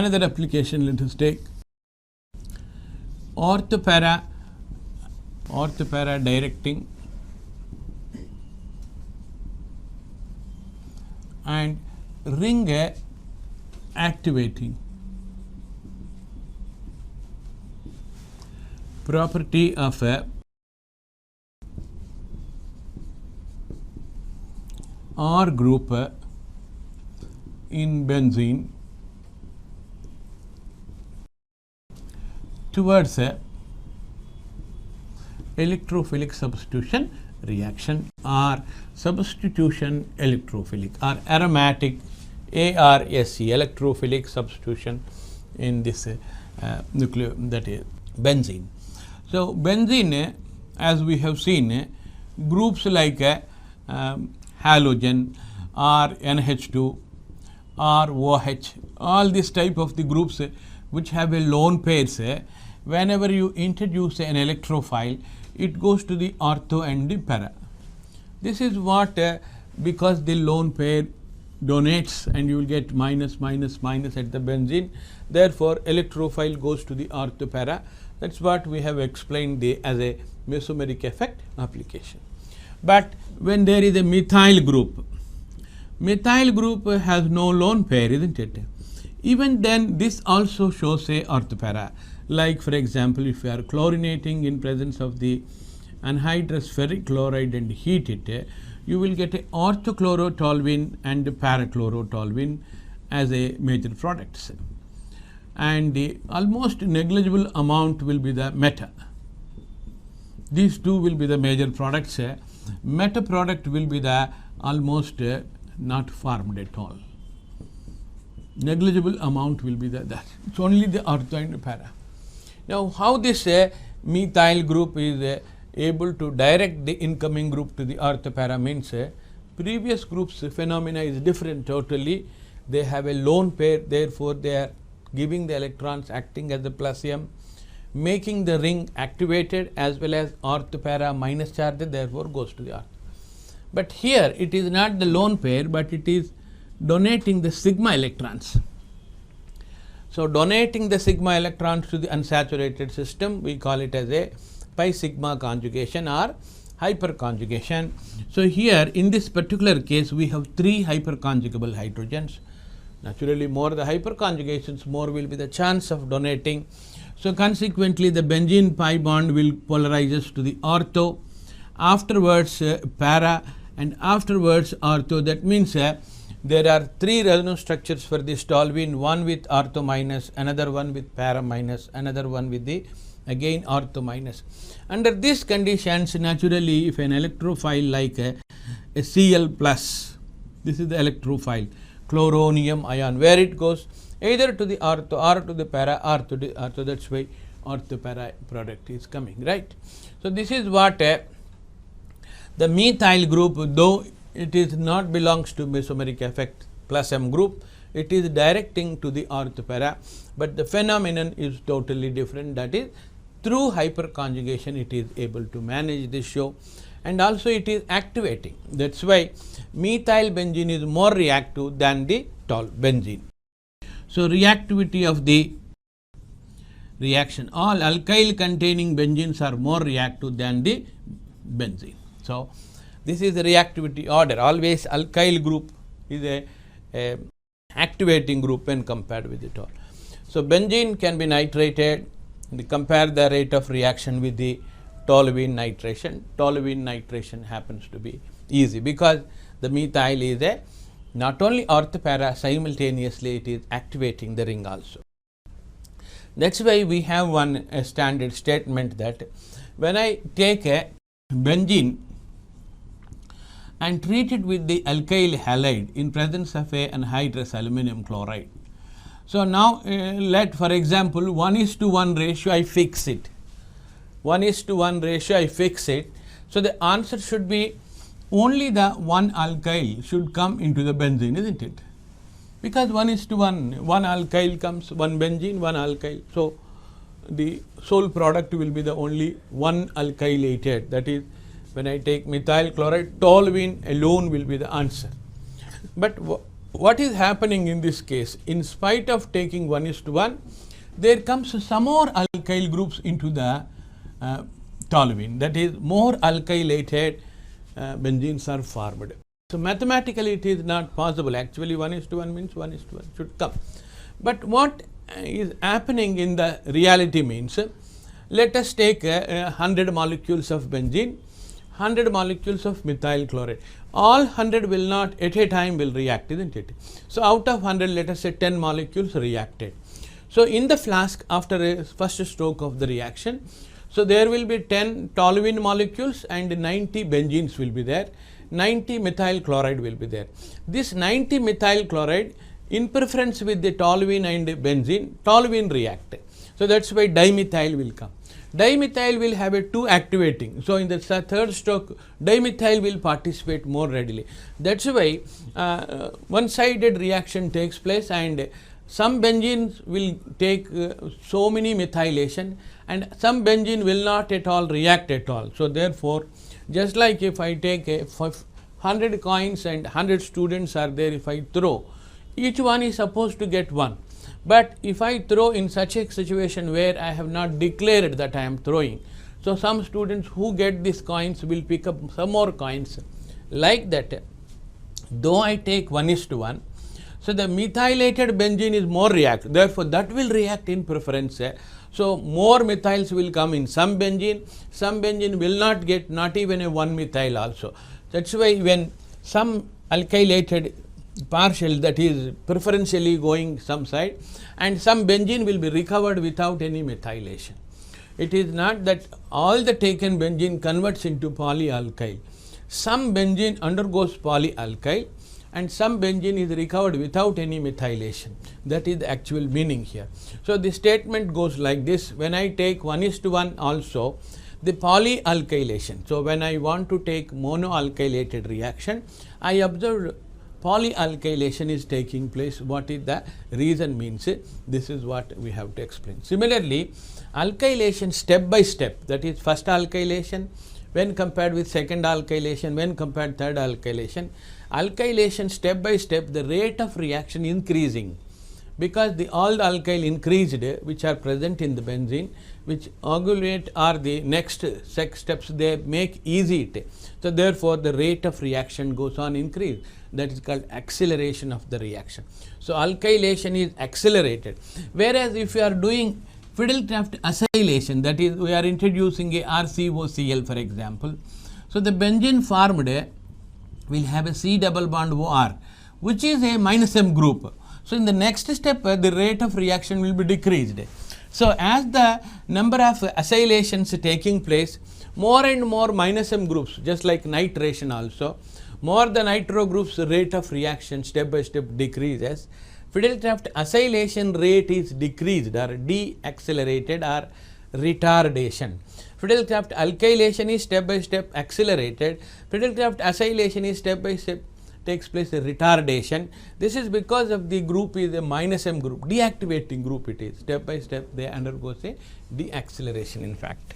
Another application, let us take orthopara directing and ring activating. Property of a R group in benzene towards a electrophilic substitution reaction or substitution electrophilic or aromatic ARSE electrophilic substitution in this nuclear, that is benzene. So, benzene, as we have seen, groups like halogen or NH2 or OH, all this type of the groups which have a lone pairs, whenever you introduce an electrophile, it goes to the ortho and the para. This is what because the lone pair donates and you will get minus minus minus at the benzene, therefore electrophile goes to the ortho para. That is what we have explained as a mesomeric effect application. But when there is a methyl group has no lone pair, isn't it? Even then this also shows a orthopara. Like for example, if you are chlorinating in presence of the anhydrous ferric chloride and heat it, you will get a orthochlorotoluene and parachlorotoluene as a major products. And the almost negligible amount will be the meta. These two will be the major products. Meta product will be the almost not formed at all. Negligible amount will be that. It's only the ortho and para. Now, how this methyl group is able to direct the incoming group to the ortho para means previous groups phenomena is different totally. They have a lone pair, therefore they are giving the electrons acting as the plus m, making the ring activated as well as ortho para minus charge, therefore goes to the ortho. But here it is not the lone pair, but it is donating the sigma electrons. So, donating the sigma electrons to the unsaturated system, we call it as a pi sigma conjugation or hyperconjugation. So, here in this particular case we have 3 hyperconjugable hydrogens. Naturally, more the hyperconjugations, more will be the chance of donating. So, consequently, the benzene pi bond will polarizes to the ortho, afterwards para, and afterwards ortho. That means there are 3 resonance structures for this toluene, one with ortho minus, another one with para minus, another one with the again ortho minus. Under these conditions, naturally, if an electrophile like a Cl plus, this is the electrophile, chloronium ion, where it goes either to the ortho or to the para or to the ortho, that is why ortho para product is coming, right. So, this is what the methyl group, though it is not belongs to mesomeric effect plus m group, it is directing to the ortho para, but the phenomenon is totally different, that is through hyperconjugation it is able to manage this show, and also it is activating. That is why methyl benzene is more reactive than the tol benzene. So, reactivity of the reaction, all alkyl containing benzenes are more reactive than the benzene. So, this is the reactivity order, always alkyl group is a activating group when compared with the tol. So, benzene can be nitrated, and compare the rate of reaction with the toluene nitration. Toluene nitration happens to be easy because the methyl is a not only ortho para, simultaneously it is activating the ring also. That is why we have one standard statement that when I take a benzene and treat it with the alkyl halide in presence of a anhydrous aluminum chloride. So, now let for example 1:1 ratio I fix it, 1:1 ratio I fix it. So, the answer should be only the one alkyl should come into the benzene, isn't it? Because 1:1, one alkyl comes, one benzene, one alkyl. So, the sole product will be the only one alkylated, that is when I take methyl chloride, toluene alone will be the answer. But what is happening in this case? In spite of taking 1:1, there comes some more alkyl groups into the toluene. That is, more alkylated benzenes are formed. So mathematically it is not possible. Actually 1:1 means 1:1 should come. But what is happening in the reality means, let us take 100 molecules of benzene, 100 molecules of methyl chloride. All 100 will not at a time will react, isn't it? So out of 100, let us say 10 molecules reacted. So in the flask, after a first stroke of the reaction, so there will be 10 toluene molecules and 90 benzenes will be there, 90 methyl chloride will be there. This 90 methyl chloride, in preference with the toluene and benzene, toluene react. So that's why dimethyl will come. Dimethyl will have a 2 activating. So in the third stroke, dimethyl will participate more readily. That's why one-sided reaction takes place, and some benzenes will take so many methylation, and some benzene will not at all react at all. So therefore, just like if I take 100 coins and 100 students are there, if I throw, each one is supposed to get 1. But if I throw in such a situation where I have not declared that I am throwing, so some students who get these coins will pick up some more coins. Like that, though I take 1:1, so the methylated benzene is more react, therefore that will react in preference. So more methyls will come in some benzene will not get not even a 1 methyl also. That's why when some alkylated partial, that is preferentially going some side, and some benzene will be recovered without any methylation. It is not that all the taken benzene converts into polyalkyl. Some benzene undergoes polyalkyl and some benzene is recovered without any methylation. That is the actual meaning here. So the statement goes like this: when I take 1:1 also, the polyalkylation. So when I want to take monoalkylated reaction, I observed polyalkylation is taking place. What is the reason means? This is what we have to explain. Similarly, alkylation step by step, that is first alkylation when compared with second alkylation, when compared third alkylation, alkylation step by step, the rate of reaction increasing, because all the alkyl increased which are present in the benzene, which augmentate are the next steps, they make easy it. So therefore the rate of reaction goes on increase. That is called acceleration of the reaction. So alkylation is accelerated. Whereas if you are doing Fidelkraft acylation, that is we are introducing a RCOCl for example. So the benzene formed will have a C double bond OR, which is a -M group. So in the next step the rate of reaction will be decreased. So as the number of acylations taking place, more and more -M groups, just like nitration also, more the nitro groups rate of reaction step by step decreases. Fidelkraft acylation rate is decreased or deaccelerated or retardation. Fidelkraft alkylation is step by step accelerated. Fidelkraft acylation is step by step takes place a retardation. This is because of the group is a -M group, deactivating group it is. Step by step they undergo a deacceleration in fact.